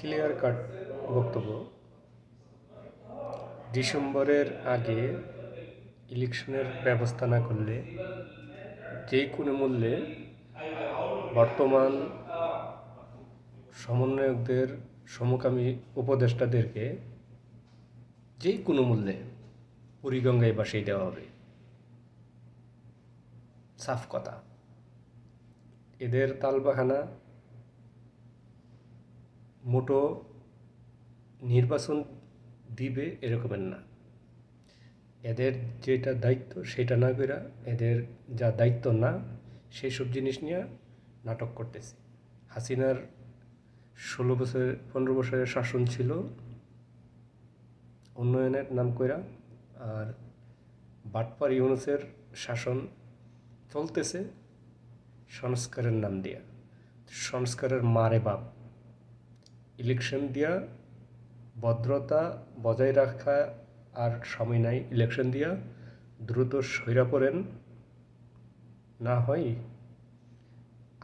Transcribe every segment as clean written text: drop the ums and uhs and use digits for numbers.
Clear cut বক্তব্য। ডিসেম্বরের আগে ইলেকশনের ব্যবস্থা না করলে যে কোনো মূল্যে বর্তমান সমন্বয়কদের সমকামী উপদেষ্টাদেরকে যে কোনো মূল্যে বুড়িগঙ্গায় ভাসিয়ে দেওয়া হবে। সাফ কথা। এদের তালবাহানা মোটো নির্বাচন দিবে এরকমের না। এদের যেটা দায়িত্ব সেটা না কইরা এদের যা দায়িত্ব না সেই সব জিনিস নিয়ে নাটক করতেছে। হাসিনার 15 বছরের শাসন ছিল উন্নয়নের নাম কইরা, আর বাটপার ইউনূসের শাসন চলতেছে সংস্কারের নাম দিয়া। সংস্কারের মারে বাপ। ইলেকশন দিয়া ভদ্রতা বজায় রাখা আর সময় নাই। ইলেকশন দিয়া দ্রুত সইরা পড়েন, না হয়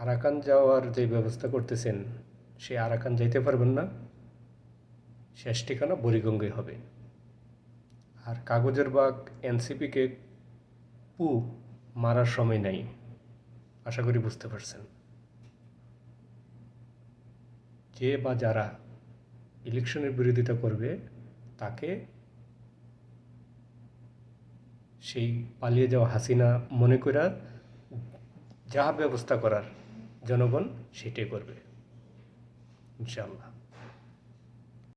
আরাকান যাওয়ার যে ব্যবস্থা করতেছেন সে আরাকান যাইতে পারবেন না। শেষ ঠিকানা বুড়িগঙ্গায় হবে। আর কাগজের বাঘ এনসিপিকে মারার সময় নাই। আশা করি বুঝতে পারছেন। যে বা যারা ইলেকশনের বিরোধিতা করবে তাকে সেই পালিয়ে যাওয়া হাসিনা মনে করা যা ব্যবস্থা করার জনগণ সেটাই করবে ইনশাআল্লাহ।